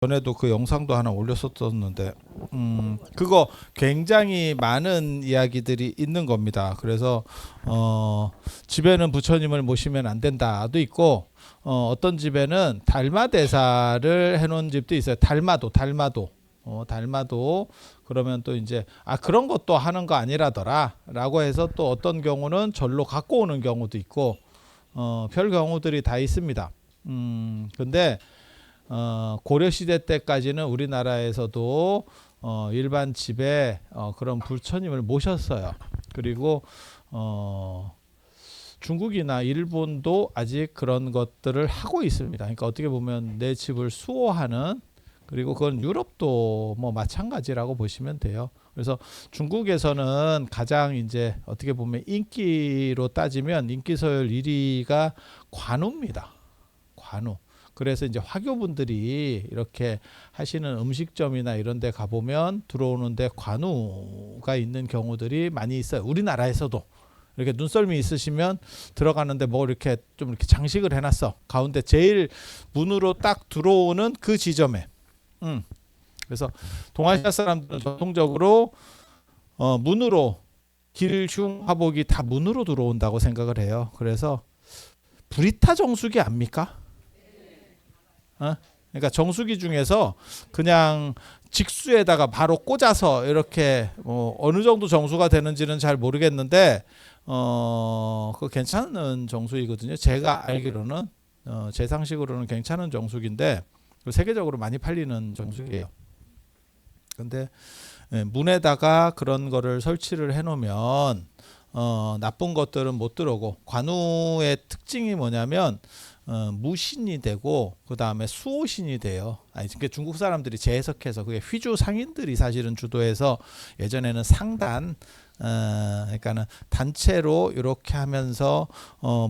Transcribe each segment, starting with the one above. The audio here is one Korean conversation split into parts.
전에도 그 영상도 하나 올렸었었는데 그거 굉장히 많은 이야기들이 있는 겁니다. 그래서 집에는 부처님을 모시면 안 된다도 있고 어떤 집에는 달마대사를 해놓은 집도 있어요. 달마도 그러면 또 이제 그런 것도 하는 거 아니라더라라고 해서 또 어떤 경우는 절로 갖고 오는 경우도 있고 별 경우들이 다 있습니다. 근데 고려 시대 때까지는 우리나라에서도 일반 집에 그런 부처님을 모셨어요. 그리고 중국이나 일본도 아직 그런 것들을 하고 있습니다. 그러니까 어떻게 보면 내 집을 수호하는, 그리고 그건 유럽도 뭐 마찬가지라고 보시면 돼요. 그래서 중국에서는 가장 이제 어떻게 보면 인기로 따지면 인기 서열 1위가 관우입니다. 관우. 그래서 이제 화교분들이 이렇게 하시는 음식점이나 이런 데 가보면 들어오는데 관우가 있는 경우들이 많이 있어요. 우리나라에서도. 이렇게 눈썰미 있으시면 들어가는데 뭐 이렇게 좀 이렇게 장식을 해놨어. 가운데 제일 문으로 딱 들어오는 그 지점에. 그래서 동아시아 사람들은 전통적으로 문으로 길흉화복이 다 문으로 들어온다고 생각을 해요. 그래서 브리타 정수기 압니까? 그러니까 정수기 중에서 그냥 직수에다가 바로 꽂아서 이렇게 어느 정도 정수가 되는지는 잘 모르겠는데 그거 괜찮은 정수기거든요. 제가 알기로는 제 상식으로는 괜찮은 정수기인데 세계적으로 많이 팔리는 정수기예요. 근데 문에다가 그런 거를 설치를 해놓으면 나쁜 것들은 못 들어오고, 관우의 특징이 뭐냐면 무신이 되고 그 다음에 수호신이 돼요. 그러니까 중국 사람들이 재해석해서 그게 휘주 상인들이 사실은 주도해서 예전에는 상단, 그러니까는 단체로 이렇게 하면서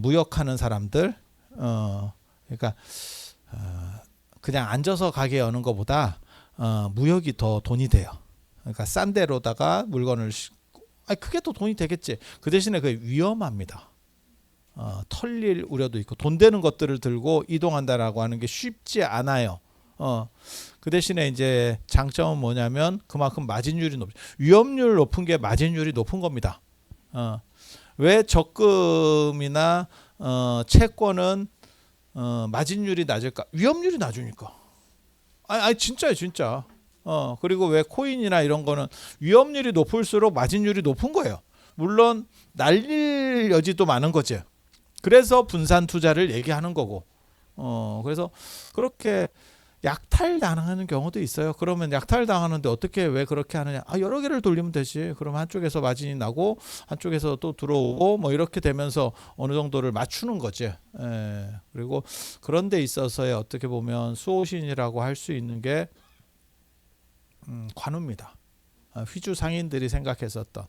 무역하는 사람들, 그러니까 그냥 앉아서 가게 여는 것보다 무역이 더 돈이 돼요. 그러니까 싼 데로다가 물건을 그게 더 돈이 되겠지. 그 대신에 그게 위험합니다. 털릴 우려도 있고, 돈 되는 것들을 들고 이동한다라고 하는 게 쉽지 않아요. 그 대신에 이제 장점은 뭐냐면 그만큼 마진율이 위험률 높은 게 마진율이 높은 겁니다. 왜 적금이나 채권은 마진율이 낮을까? 위험률이 낮으니까. 진짜요, 진짜. 그리고 왜 코인이나 이런 거는 위험률이 높을수록 마진율이 높은 거예요. 물론 날릴 여지도 많은 거죠. 그래서 분산 투자를 얘기하는 거고, 그래서 그렇게 약탈 당하는 경우도 있어요. 그러면 약탈 당하는데 어떻게 왜 그렇게 하느냐? 여러 개를 돌리면 되지. 그럼 한쪽에서 마진이 나고 한쪽에서 또 들어오고 뭐 이렇게 되면서 어느 정도를 맞추는 거지. 그리고 그런 데 있어서의 어떻게 보면 수호신이라고 할 수 있는 게 관우입니다. 휘주 상인들이 생각했었던.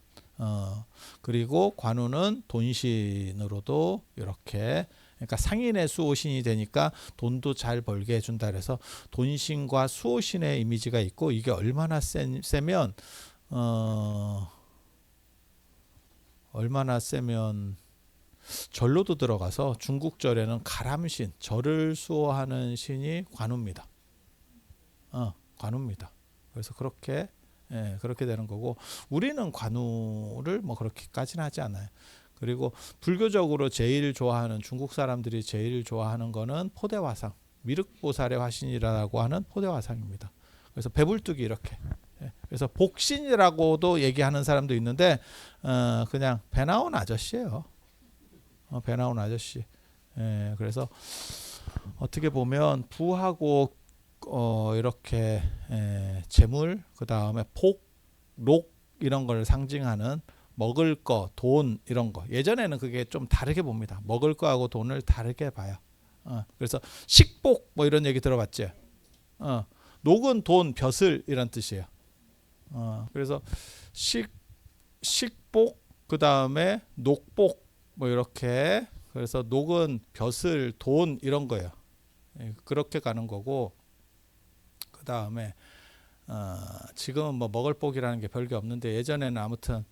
그리고 관우는 돈신으로도 이렇게, 그러니까 상인의 수호신이 되니까 돈도 잘 벌게 해준다. 그래서 돈신과 수호신의 이미지가 있고, 이게 얼마나 세면 절로도 들어가서 중국절에는 가람신, 절을 수호하는 신이 관우입니다. 관우입니다. 그래서 그렇게 되는 거고, 우리는 관우를 뭐 그렇게까지는 하지 않아요. 그리고 불교적으로 제일 좋아하는, 중국 사람들이 제일 좋아하는 거는 포대화상, 미륵보살의 화신이라고 하는 포대화상입니다. 그래서 배불뚝이 이렇게, 그래서 복신이라고도 얘기하는 사람도 있는데 그냥 배 나온 아저씨예요. 배 나온 아저씨. 그래서 어떻게 보면 부하고 이렇게 재물, 그 다음에 복, 록 이런 걸 상징하는 먹을 거, 돈 이런 거. 예전에는 그게 좀 다르게 봅니다. 먹을 거하고 돈을 다르게 봐요. 그래서 식복 뭐 이런 얘기 들어봤지? 녹은 돈, 벼슬 이런 뜻이에요. 그래서 식복, 그 다음에 녹복 뭐 이렇게. 그래서 녹은 벼슬, 돈 이런 거예요. 그렇게 가는 거고, 그 다음에 지금은 뭐 먹을 복이라는 게 별게 없는데, 예전에는 아무튼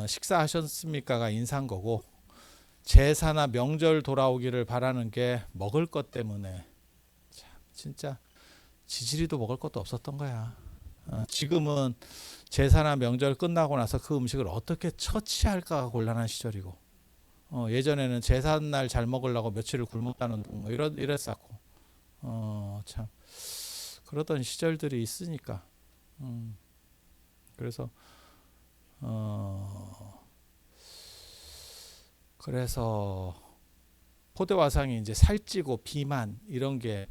식사하셨습니까가 인사한 거고, 제사나 명절 돌아오기를 바라는 게 먹을 것 때문에. 참 진짜 지지리도 먹을 것도 없었던 거야. 지금은 제사나 명절 끝나고 나서 그 음식을 어떻게 처치할까가 곤란한 시절이고, 예전에는 제삿날 잘 먹으려고 며칠을 굶었다는 등 뭐 이랬었고, 참 그러던 시절들이 있으니까. 그래서 그래서 포도화상이 이제 살찌고 비만 이런 게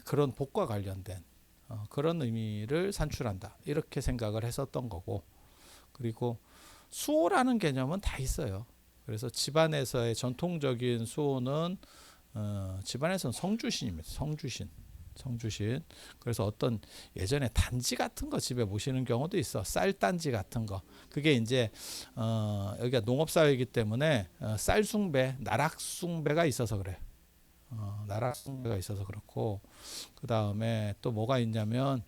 그런 복과 관련된 그런 의미를 산출한다, 이렇게 생각을 했었던 거고, 그리고 수호라는 개념은 다 있어요. 그래서 집안에서의 전통적인 수호는 집안에서는 성주신입니다. 성주신. 그래서 어떤 예전에 단지 같은 거 집에 모시는 경우도 있어. 쌀단지 같은 거. 그게 이제 여기가 농업사회이기 때문에 쌀숭배, 나락숭배가 있어서 그래. 나락숭배가 있어서 그렇고, 그 다음에 또 뭐가 있냐면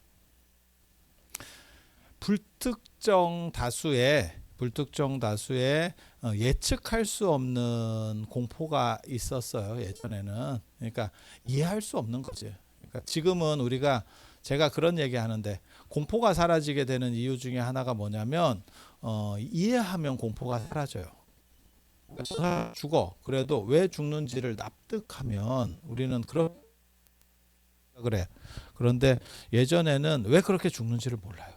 불특정 다수의 예측할 수 없는 공포가 있었어요, 예전에는. 그러니까 이해할 수 없는 거지. 그러니까 지금은 제가 그런 얘기 하는데, 공포가 사라지게 되는 이유 중에 하나가 뭐냐면 이해하면 공포가 사라져요. 그러니까 죽어. 그래도 왜 죽는지를 납득하면 우리는 그래. 그런데 예전에는 왜 그렇게 죽는지를 몰라요.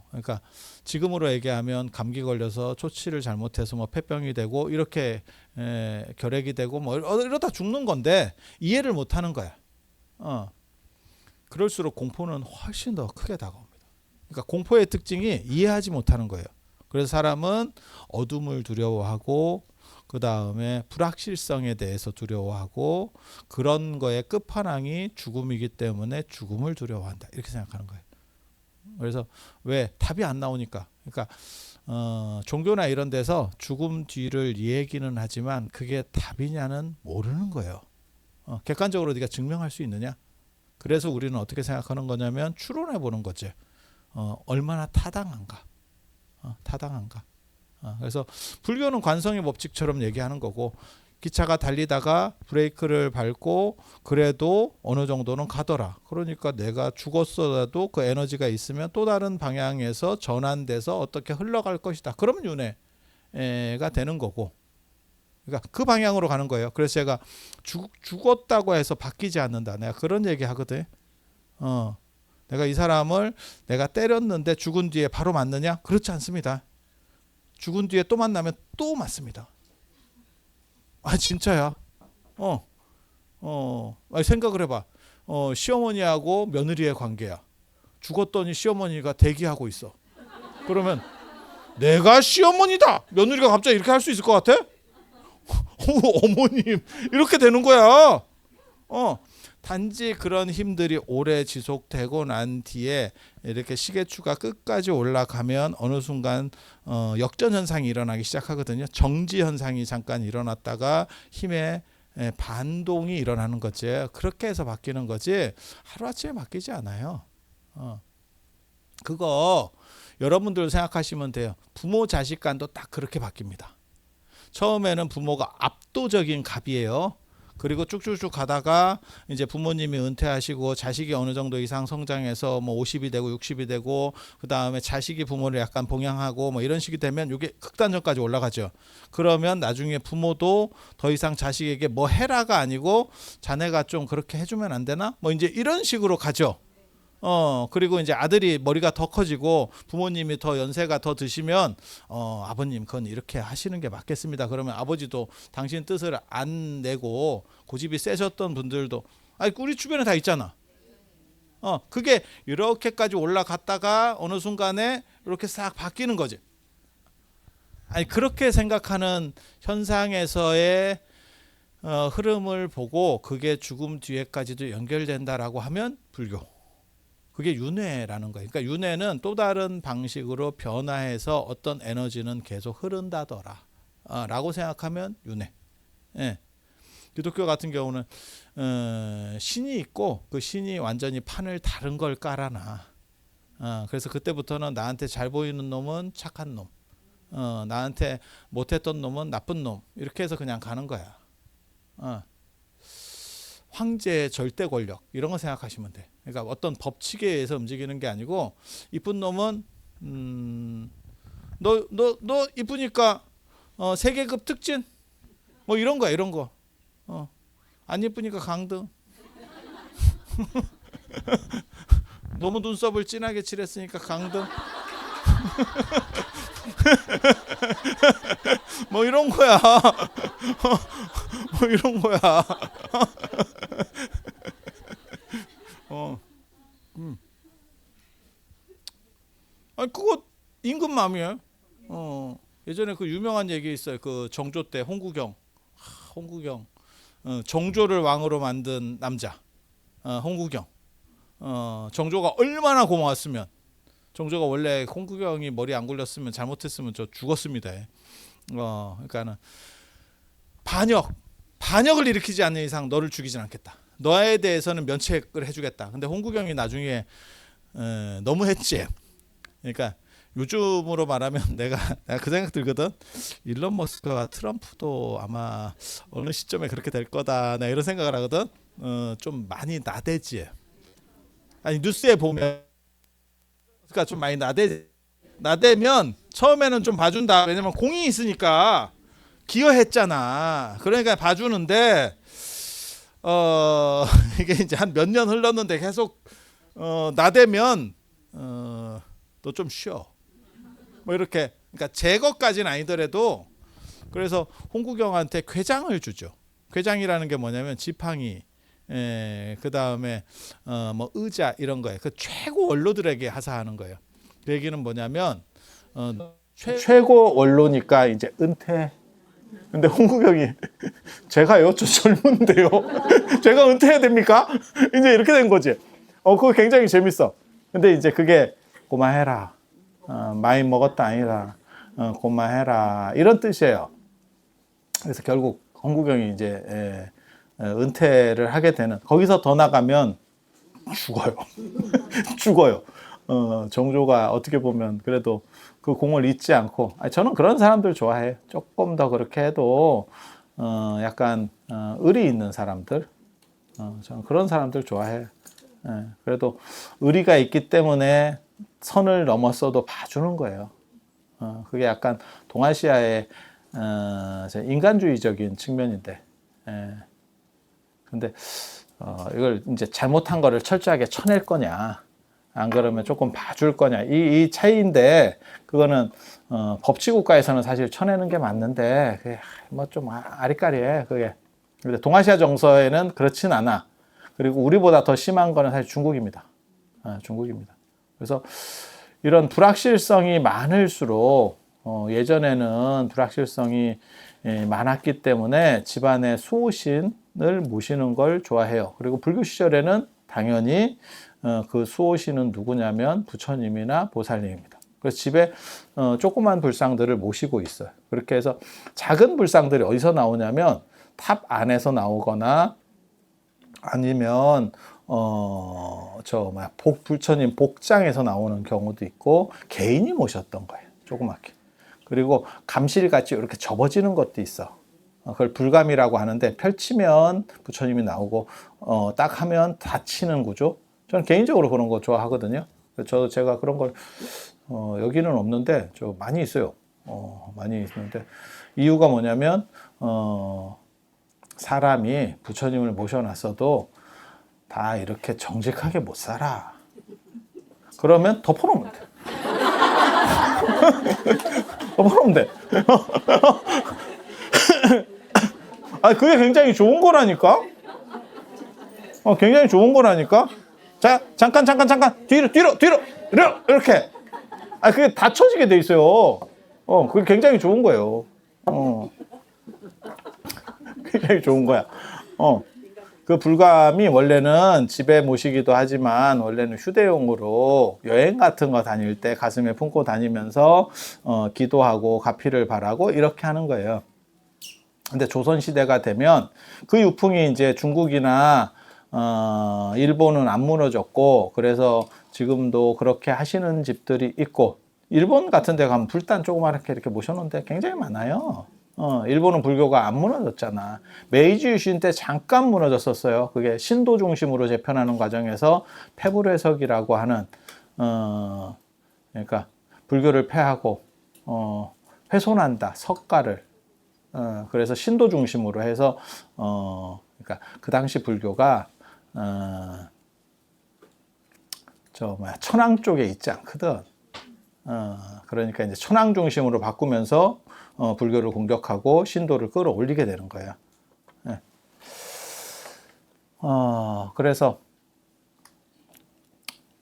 그러니까 지금으로 얘기하면 감기 걸려서 조치를 잘못해서 뭐 폐병이 되고 이렇게 결핵이 되고 뭐 이러다 죽는 건데 이해를 못 하는 거야. 그럴수록 공포는 훨씬 더 크게 다가옵니다. 그러니까 공포의 특징이 이해하지 못하는 거예요. 그래서 사람은 어둠을 두려워하고, 그 다음에 불확실성에 대해서 두려워하고, 그런 거의 끝판왕이 죽음이기 때문에 죽음을 두려워한다, 이렇게 생각하는 거예요. 그래서 왜 답이 안 나오니까. 그러니까 종교나 이런 데서 죽음 뒤를 얘기는 하지만 그게 답이냐는 모르는 거예요. 객관적으로 네가 증명할 수 있느냐? 그래서 우리는 어떻게 생각하는 거냐면 추론해 보는 거지. 얼마나 타당한가. 그래서 불교는 관성의 법칙처럼 얘기하는 거고, 기차가 달리다가 브레이크를 밟고 그래도 어느 정도는 가더라. 그러니까 내가 죽었어도 그 에너지가 있으면 또 다른 방향에서 전환돼서 어떻게 흘러갈 것이다. 그러면 윤회가 되는 거고, 그러니까 그 방향으로 가는 거예요. 그래서 제가 죽었다고 해서 바뀌지 않는다, 내가 그런 얘기 하거든. 내가 이 사람을 내가 때렸는데 죽은 뒤에 바로 맞느냐? 그렇지 않습니다. 죽은 뒤에 또 만나면 또 맞습니다. 진짜야. 생각을 해봐. 시어머니하고 며느리의 관계야. 죽었더니 시어머니가 대기하고 있어. 그러면 내가 시어머니다, 며느리가 갑자기 이렇게 할 수 있을 것 같아? 어머님, 이렇게 되는 거야. 단지 그런 힘들이 오래 지속되고 난 뒤에 이렇게 시계추가 끝까지 올라가면 어느 순간 역전 현상이 일어나기 시작하거든요. 정지 현상이 잠깐 일어났다가 힘의 반동이 일어나는 거지. 그렇게 해서 바뀌는 거지 하루아침에 바뀌지 않아요. 그거 여러분들 생각하시면 돼요. 부모 자식 간도 딱 그렇게 바뀝니다. 처음에는 부모가 압도적인 갑이에요. 그리고 쭉쭉쭉 가다가 이제 부모님이 은퇴하시고 자식이 어느 정도 이상 성장해서 뭐 50이 되고 60이 되고, 그 다음에 자식이 부모를 약간 봉양하고 뭐 이런 식이 되면 이게 극단점까지 올라가죠. 그러면 나중에 부모도 더 이상 자식에게 뭐 해라가 아니고 자네가 좀 그렇게 해주면 안 되나? 뭐 이제 이런 식으로 가죠. 그리고 이제 아들이 머리가 더 커지고 부모님이 더 연세가 더 드시면 아버님 그건 이렇게 하시는 게 맞겠습니다. 그러면 아버지도 당신 뜻을 안 내고 고집이 세셨던 분들도 우리 주변에 다 있잖아. 그게 이렇게까지 올라갔다가 어느 순간에 이렇게 싹 바뀌는 거지. 그렇게 생각하는 현상에서의 흐름을 보고 그게 죽음 뒤에까지도 연결된다라고 하면 불교. 그게 윤회라는 거예요. 그러니까 윤회는 또 다른 방식으로 변화해서 어떤 에너지는 계속 흐른다더라 라고 생각하면 윤회. 기독교 같은 경우는 신이 있고 그 신이 완전히 판을 다른 걸 깔아놔. 그래서 그때부터는 나한테 잘 보이는 놈은 착한 놈, 나한테 못했던 놈은 나쁜 놈, 이렇게 해서 그냥 가는 거야. 황제의 절대 권력 이런 거 생각하시면 돼. 그러니까 어떤 법칙에 의해서 움직이는 게 아니고 이쁜 놈은 너 이쁘니까 세계급 특진 뭐 이런 거야 이런 거. 안 예쁘니까 강등. 너무 눈썹을 진하게 칠했으니까 강등. 뭐 이런 거야. 뭐 이런 거야. 아니 그거 임금 마음이에요. 예전에 그 유명한 얘기 있어요. 그 정조 때 홍구경, 정조를 왕으로 만든 남자, 홍구경. 정조가 얼마나 고마웠으면. 정조가 원래 홍구경이 머리 안 굴렸으면 잘못했으면 저 죽었습니다. 그러니까는 반역을 일으키지 않는 이상 너를 죽이진 않겠다. 너에 대해서는 면책을 해주겠다. 근데 홍구경이 나중에 너무 했지. 그러니까 요즘으로 말하면 내가 그 생각 들거든. 일론 머스크와 트럼프도 아마 어느 시점에 그렇게 될 거다. 나 이런 생각을 하거든. 좀 많이 나대지. 아니 뉴스에 보면 그러니까 좀 많이 나대면 처음에는 좀 봐준다. 왜냐면 공이 있으니까 기여했잖아. 그러니까 봐주는데 이게 이제 한 몇 년 흘렀는데 계속 나대면 너 좀 쉬어. 뭐 이렇게 그러니까 제거까지는 아니더라도 그래서 홍구경한테 궤장을 주죠. 궤장이라는 게 뭐냐면 지팡이, 그 다음에 뭐 의자 이런 거예요. 그 최고 원로들에게 하사하는 거예요. 그 얘기는 뭐냐면 최고 원로니까 이제 은퇴. 근데 홍구경이 제가요 저 젊은데요. 제가 은퇴해야 됩니까? 이제 이렇게 된 거지. 그거 굉장히 재밌어. 근데 이제 그게 고마해라. 많이 먹었다 아니라 고마해라 이런 뜻이에요. 그래서 결국 홍구경이 이제 은퇴를 하게 되는 거기서 더 나가면 죽어요. 죽어요. 정조가 어떻게 보면 그래도 그 공을 잊지 않고 저는 그런 사람들 좋아해요. 조금 더 그렇게 해도 약간 의리 있는 사람들 저는 그런 사람들 좋아해요. 그래도 의리가 있기 때문에 선을 넘었어도 봐주는 거예요. 그게 약간 동아시아의 인간주의적인 측면인데 근데 이걸 이제 잘못한 거를 철저하게 쳐낼 거냐 안 그러면 조금 봐줄 거냐 이 차이인데 그거는 법치국가에서는 사실 쳐내는 게 맞는데 그게 뭐 좀 아리까리해 그게. 근데 동아시아 정서에는 그렇진 않아. 그리고 우리보다 더 심한 거는 사실 중국입니다. 중국입니다. 그래서 이런 불확실성이 많을수록 예전에는 불확실성이 많았기 때문에 집안의 수호신을 모시는 걸 좋아해요. 그리고 불교 시절에는 당연히 그 수호신은 누구냐면 부처님이나 보살님입니다. 그래서 집에 조그만 불상들을 모시고 있어요. 그렇게 해서 작은 불상들이 어디서 나오냐면 탑 안에서 나오거나 아니면 부처님 복장에서 나오는 경우도 있고 개인이 모셨던 거예요. 조그맣게. 그리고 감실같이 이렇게 접어지는 것도 있어. 그걸 불감이라고 하는데 펼치면 부처님이 나오고 딱 하면 닫히는 구조. 저는 개인적으로 그런 거 좋아하거든요. 제가 그런 걸 여기는 없는데 저 많이 있어요. 많이 있는데 이유가 뭐냐면 사람이 부처님을 모셔놨어도 다 이렇게 정직하게 못 살아. 그러면 덮어놓으면 돼. 덮어놓으면 돼. 그게 굉장히 좋은 거라니까. 굉장히 좋은 거라니까. 자, 잠깐. 뒤로. 이렇게. 그게 닫혀지게 돼 있어요. 그게 굉장히 좋은 거예요. 굉장히 좋은 거야. 그 불감이 원래는 집에 모시기도 하지만 원래는 휴대용으로 여행 같은 거 다닐 때 가슴에 품고 다니면서 기도하고 가피를 바라고 이렇게 하는 거예요. 근데 조선시대가 되면 그 유풍이 이제 중국이나 일본은 안 무너졌고 그래서 지금도 그렇게 하시는 집들이 있고 일본 같은 데 가면 불단 조그맣게 이렇게 모셔놓은 데 굉장히 많아요. 일본은 불교가 안 무너졌잖아. 메이지 유신 때 잠깐 무너졌었어요. 그게 신도 중심으로 재편하는 과정에서 패불해석이라고 하는 그러니까 불교를 폐하고 훼손한다 석가를 그래서 신도 중심으로 해서 그러니까 그 당시 불교가 천황 쪽에 있지 않거든. 그러니까 이제 천황 중심으로 바꾸면서 불교를 공격하고 신도를 끌어올리게 되는 거야. 예. 그래서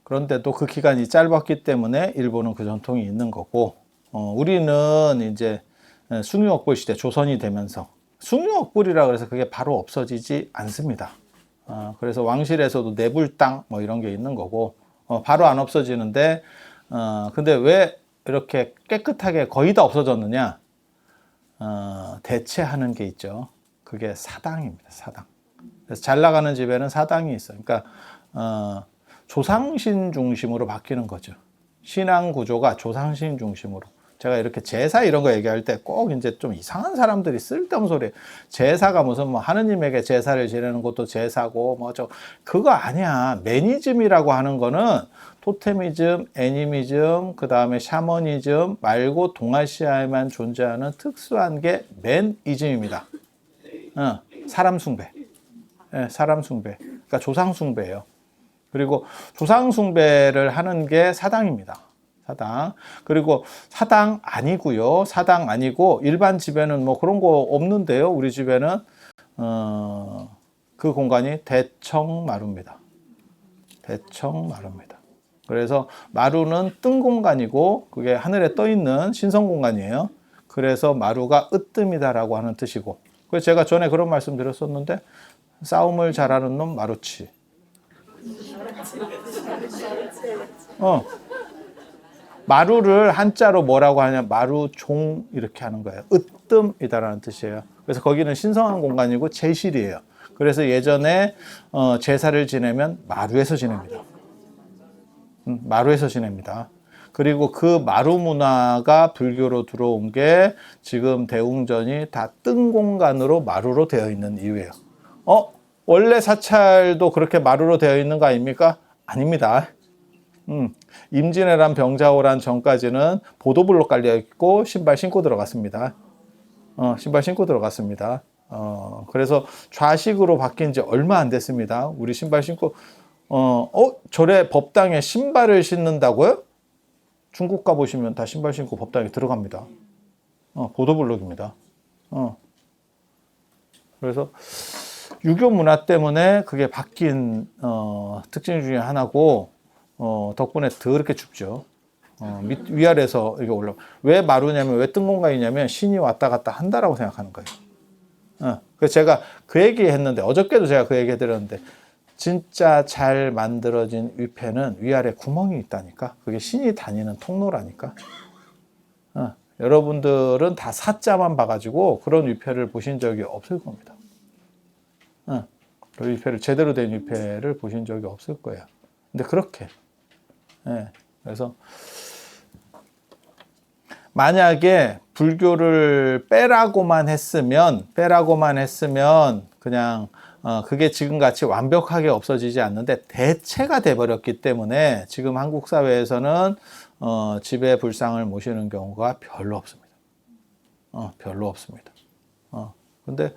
그런데도 그 기간이 짧았기 때문에 일본은 그 전통이 있는 거고, 우리는 이제 숭유억불 시대 조선이 되면서 숭유억불이라 그래서 그게 바로 없어지지 않습니다. 그래서 왕실에서도 내불당 뭐 이런 게 있는 거고, 바로 안 없어지는데, 근데 왜 이렇게 깨끗하게 거의 다 없어졌느냐? 대체하는 게 있죠. 그게 사당입니다. 사당. 그래서 잘 나가는 집에는 사당이 있어요. 그러니까 조상신 중심으로 바뀌는 거죠. 신앙 구조가 조상신 중심으로. 제가 이렇게 제사 이런 거 얘기할 때 꼭 이제 좀 이상한 사람들이 쓸데없는 소리. 제사가 무슨 뭐 하느님에게 제사를 지내는 것도 제사고 그거 아니야. 매니즘이라고 하는 거는 토테미즘, 애니미즘, 그 다음에 샤머니즘 말고 동아시아에만 존재하는 특수한 게 맨이즘입니다. 사람 숭배. 네, 사람 숭배. 그러니까 조상 숭배예요. 그리고 조상 숭배를 하는 게 사당입니다. 사당. 그리고 사당 아니고요. 사당 아니고 일반 집에는 뭐 그런 거 없는데요. 우리 집에는 그 공간이 대청마루입니다. 대청마루입니다. 그래서 마루는 뜬 공간이고 그게 하늘에 떠 있는 신성 공간이에요. 그래서 마루가 으뜸이다라고 하는 뜻이고. 그래서 제가 전에 그런 말씀 드렸었는데 싸움을 잘하는 놈 마루치. 마루를 한자로 뭐라고 하냐 마루종 이렇게 하는 거예요. 으뜸이다라는 뜻이에요. 그래서 거기는 신성한 공간이고 제실이에요. 그래서 예전에 제사를 지내면 마루에서 지냅니다. 마루에서 지냅니다. 그리고 그 마루 문화가 불교로 들어온 게 지금 대웅전이 다 뜬 공간으로 마루로 되어 있는 이유예요. 원래 사찰도 그렇게 마루로 되어 있는 거 아닙니까? 아닙니다. 임진왜란 병자호란 전까지는 보도블록 깔려 있고 신발 신고 들어갔습니다. 신발 신고 들어갔습니다. 그래서 좌식으로 바뀐 지 얼마 안 됐습니다. 우리 신발 신고 절에 법당에 신발을 신는다고요? 중국 가보시면 다 신발 신고 법당에 들어갑니다. 보도블록입니다. 그래서 유교 문화 때문에 그게 바뀐 특징 중에 하나고 덕분에 더럽게 춥죠. 위아래서 이게 올라. 왜 마루냐면 왜 뜬 공간이냐면 신이 왔다 갔다 한다라고 생각하는 거예요. 그래서 제가 그 얘기 했는데 어저께도 제가 그 얘기 해드렸는데 진짜 잘 만들어진 위패는 위아래 구멍이 있다니까. 그게 신이 다니는 통로라니까. 여러분들은 다 사자만 봐가지고 그런 위패를 보신 적이 없을 겁니다. 그 위패를 제대로 된 위패를 보신 적이 없을 거예요. 근데 그렇게 그래서 만약에 불교를 빼라고만 했으면 그냥 그게 지금같이 완벽하게 없어지지 않는데 대체가 돼버렸기 때문에 지금 한국 사회에서는 집에 불상을 모시는 경우가 별로 없습니다. 별로 없습니다. 근데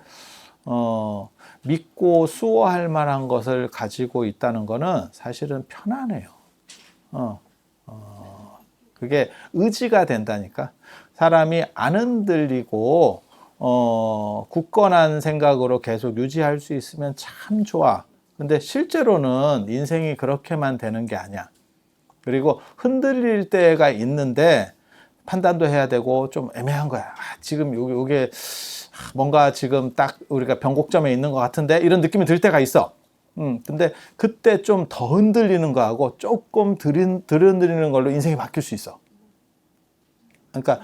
믿고 수호할 만한 것을 가지고 있다는 것은 사실은 편안해요. 그게 의지가 된다니까. 사람이 안 흔들리고 굳건한 생각으로 계속 유지할 수 있으면 참 좋아. 근데 실제로는 인생이 그렇게만 되는 게 아니야. 그리고 흔들릴 때가 있는데 판단도 해야 되고 좀 애매한 거야. 지금 요게 뭔가 지금 딱 우리가 변곡점에 있는 것 같은데 이런 느낌이 들 때가 있어. 근데 그때 좀 더 흔들리는 거하고 조금 덜 흔들리는 걸로 인생이 바뀔 수 있어. 그러니까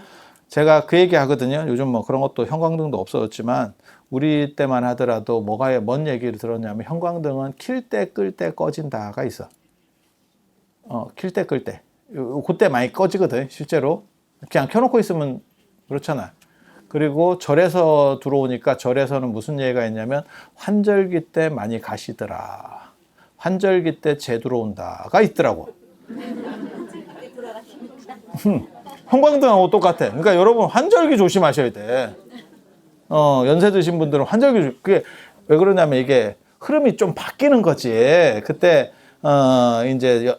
제가 그 얘기 하거든요. 요즘 뭐 그런 것도 형광등도 없어졌지만 우리 때만 하더라도 뭔 얘기를 들었냐면 형광등은 킬 때, 끌 때 꺼진다가 있어. 킬 때, 끌 때. 그때 많이 꺼지거든, 실제로. 그냥 켜놓고 있으면 그렇잖아. 그리고 절에서 들어오니까 절에서는 무슨 얘기가 있냐면 환절기 때 많이 가시더라. 환절기 때 재 들어온다가 있더라고. 형광등하고 똑같아. 그러니까 여러분 환절기 조심하셔야 돼. 연세 드신 분들은 환절기 그게 왜 그러냐면 이게 흐름이 좀 바뀌는 거지. 그때 이제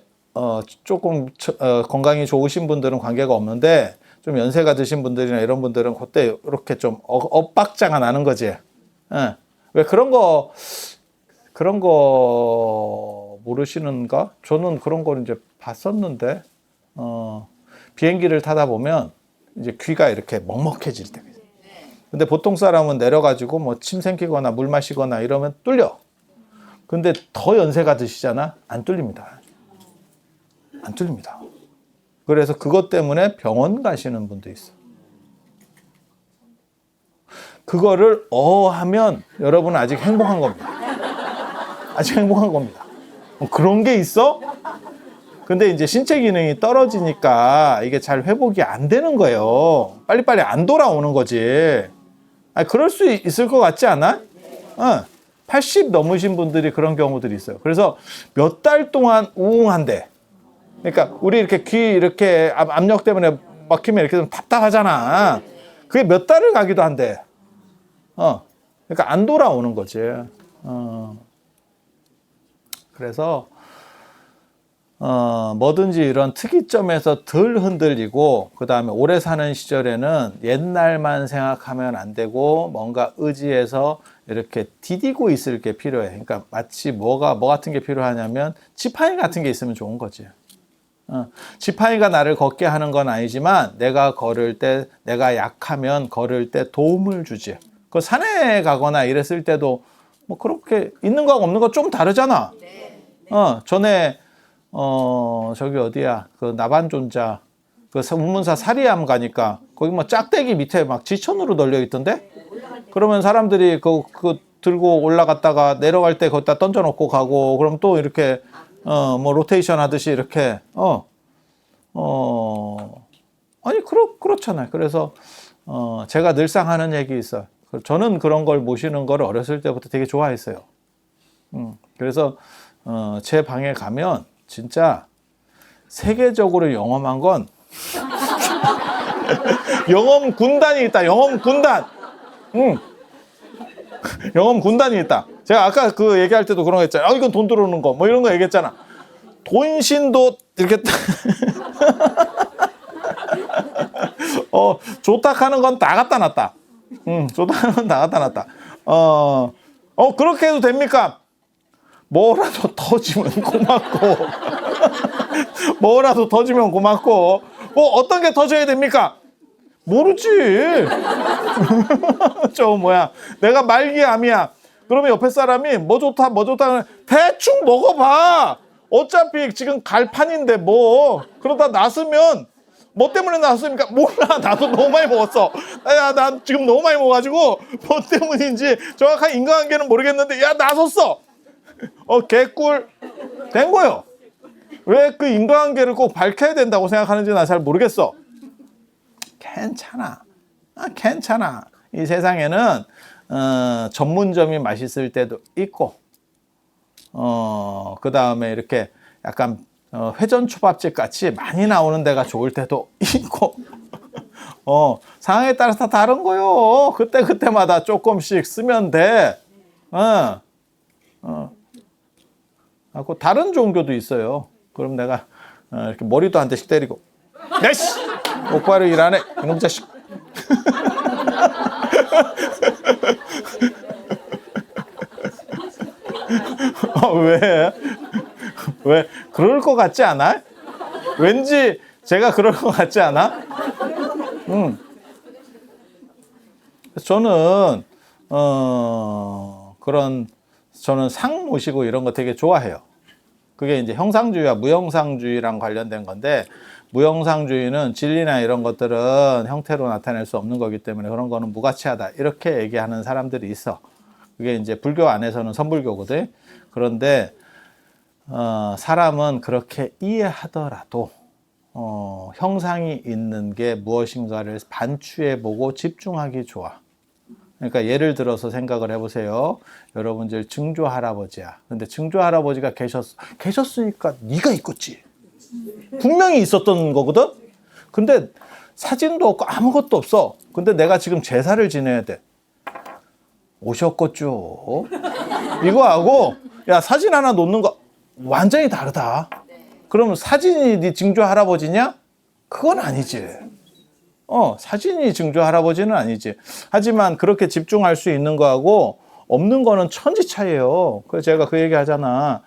조금 건강이 좋으신 분들은 관계가 없는데 좀 연세가 드신 분들이나 이런 분들은 그때 이렇게 좀 엇박자가 나는 거지. 왜 그런 거 모르시는가? 저는 그런 걸 이제 봤었는데 비행기를 타다 보면 이제 귀가 이렇게 먹먹해질 때가 있어요. 근데 보통 사람은 내려가지고 뭐 침 생기거나 물 마시거나 이러면 뚫려. 근데 더 연세가 드시잖아? 안 뚫립니다. 안 뚫립니다. 그래서 그것 때문에 병원 가시는 분도 있어. 그거를 하면 여러분은 아직 행복한 겁니다. 아직 행복한 겁니다. 그런 게 있어? 근데 이제 신체 기능이 떨어지니까 이게 잘 회복이 안 되는 거예요. 빨리빨리 안 돌아오는 거지. 그럴 수 있을 것 같지 않아? 80 넘으신 분들이 그런 경우들이 있어요. 그래서 몇 달 동안 우웅한데. 그러니까 우리 이렇게 귀 이렇게 압력 때문에 막히면 이렇게 좀 답답하잖아. 그게 몇 달을 가기도 한대. 그러니까 안 돌아오는 거지. 그래서 뭐든지 이런 특이점에서 덜 흔들리고 그 다음에 오래 사는 시절에는 옛날만 생각하면 안 되고 뭔가 의지해서 이렇게 디디고 있을 게 필요해. 그러니까 마치 뭐 같은 게 필요하냐면 지팡이 같은 게 있으면 좋은 거지. 지팡이가 나를 걷게 하는 건 아니지만 내가 걸을 때 내가 약하면 걸을 때 도움을 주지. 그 산에 가거나 이랬을 때도 뭐 그렇게 있는 거하고 없는 거 좀 다르잖아. 전에 저기 어디야 그 나반존자 그 우문사 사리암 가니까 거기 뭐 짝대기 밑에 막 지천으로 널려 있던데. 그러면 사람들이 그 들고 올라갔다가 내려갈 때 거기다 던져놓고 가고 그럼 또 이렇게 뭐 로테이션 하듯이 이렇게 아니 그렇잖아요. 그래서 제가 늘상 하는 얘기 있어요. 저는 그런 걸 모시는 걸 어렸을 때부터 되게 좋아했어요. 그래서 제 방에 가면 진짜 세계적으로 영험한 건 영험 군단이 있다. 영험 군단. 영험 군단이 있다. 제가 아까 그 얘기할 때도 그런 거 했잖아요. 이건 돈 들어오는 거 뭐 이런 거 얘기했잖아. 돈신도 이렇게 조탁하는 건 다 갖다 놨다. 조탁하는 건 다 갖다 놨다. 그렇게 해도 됩니까? 뭐라도 터지면 고맙고 뭐라도 터지면 고맙고 뭐 어떤 게 터져야 됩니까? 모르지. 저 내가 말기암이야. 그러면 옆에 사람이 뭐 좋다 대충 먹어봐. 어차피 지금 갈판인데 뭐 그러다 났으면 뭐 때문에 났습니까? 몰라. 나도 너무 많이 먹었어. 난 지금 너무 많이 먹어가지고 뭐 때문인지 정확한 인과관계는 모르겠는데 나섰어. 개꿀 된 거요. 왜 그 인과관계를 꼭 밝혀야 된다고 생각하는지 난 잘 모르겠어. 괜찮아. 이 세상에는 전문점이 맛있을 때도 있고 그 다음에 이렇게 약간 회전초밥집 같이 많이 나오는 데가 좋을 때도 있고 상황에 따라서 다른 거요. 그때마다 조금씩 쓰면 돼. 다른 종교도 있어요. 그럼 내가 이렇게 머리도 한 대씩 때리고 야씨 똑바로 일 안 해 이놈 자식. 왜 그럴 것 같지 않아? 왠지 제가 그럴 것 같지 않아? 저는 저는 상 모시고 이런 거 되게 좋아해요. 그게 이제 형상주의와 무형상주의랑 관련된 건데, 무형상주의는 진리나 이런 것들은 형태로 나타낼 수 없는 거기 때문에 그런 거는 무가치하다 이렇게 얘기하는 사람들이 있어. 그게 이제 불교 안에서는 선불교거든. 그런데 사람은 그렇게 이해하더라도 형상이 있는 게 무엇인가를 반추해보고 집중하기 좋아. 그러니까 예를 들어서 생각을 해보세요. 여러분들 증조 할아버지야. 근데 증조 할아버지가 계셨으니까 네가 있겠지. 분명히 있었던 거거든. 근데 사진도 없고 아무것도 없어. 근데 내가 지금 제사를 지내야 돼. 오셨겠죠. 이거하고 야 사진 하나 놓는 거 완전히 다르다. 그러면 사진이 네 증조 할아버지냐? 그건 아니지. 사진이 증조 할아버지는 아니지. 하지만 그렇게 집중할 수 있는 거하고 없는 거는 천지 차이예요. 그래서 제가 그 얘기 하잖아.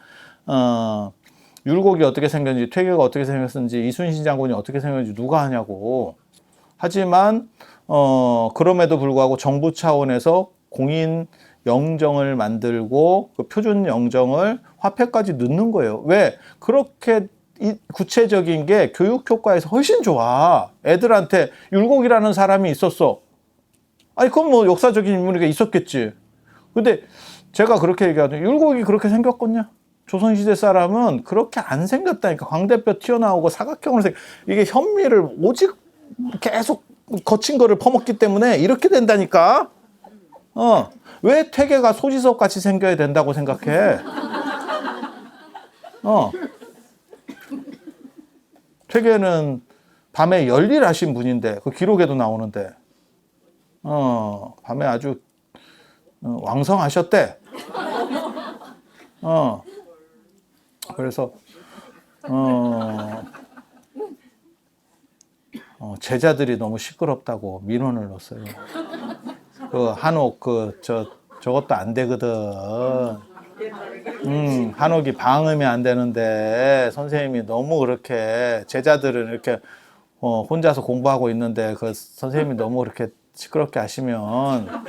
율곡이 어떻게 생겼는지, 퇴계가 어떻게 생겼는지, 이순신 장군이 어떻게 생겼는지 누가 하냐고. 하지만 그럼에도 불구하고 정부 차원에서 공인 영정을 만들고 그 표준 영정을 화폐까지 넣는 거예요. 왜? 그렇게 구체적인 게 교육 효과에서 훨씬 좋아. 애들한테 율곡이라는 사람이 있었어. 아니 그건 뭐 역사적인 인물이 있었겠지. 근데 제가 그렇게 얘기하죠. 율곡이 그렇게 생겼겠냐? 조선시대 사람은 그렇게 안 생겼다니까. 광대뼈 튀어나오고 사각형으로 이게 현미를 오직 계속 거친 거를 퍼먹기 때문에 이렇게 된다니까. 왜 퇴계가 소지섭 같이 생겨야 된다고 생각해? 퇴계는 밤에 열일하신 분인데 그 기록에도 나오는데 밤에 아주 왕성하셨대. 그래서 제자들이 너무 시끄럽다고 민원을 넣었어요. 그 한옥 저것도 안 되거든. 한옥이 방음이 안 되는데 선생님이 너무 그렇게 제자들은 이렇게 혼자서 공부하고 있는데 그 선생님이 너무 그렇게 시끄럽게 하시면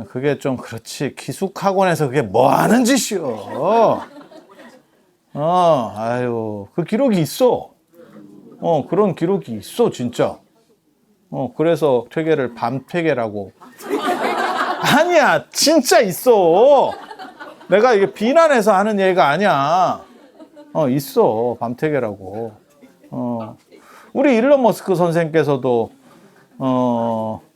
그게 좀 그렇지. 기숙학원에서 그게 뭐 하는 짓이요? 아유, 그 기록이 있어. 그런 기록이 있어, 진짜. 그래서 퇴계를 밤퇴계라고. 아니야, 진짜 있어. 내가 이게 비난해서 하는 얘기가 아니야. 있어, 밤퇴계라고. 우리 일론 머스크 선생께서도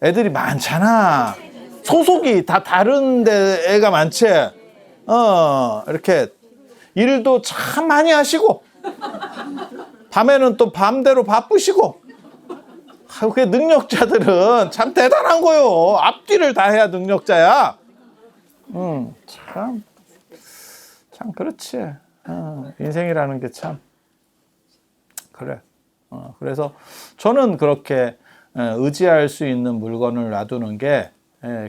애들이 많잖아. 소속이 다 다른데 애가 많지. 이렇게 일도 참 많이 하시고 밤에는 또 밤대로 바쁘시고. 그 능력자들은 참 대단한 거요. 앞뒤를 다 해야 능력자야. 참 그렇지. 인생이라는 게 참 그래. 그래서 저는 그렇게 의지할 수 있는 물건을 놔두는 게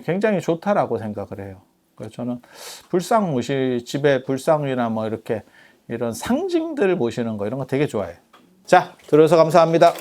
굉장히 좋다라고 생각을 해요. 그래서 저는 불상무시, 집에 불상이나 뭐 이렇게 이런 상징들 모시는 거 이런 거 되게 좋아해요. 자, 들어서 감사합니다.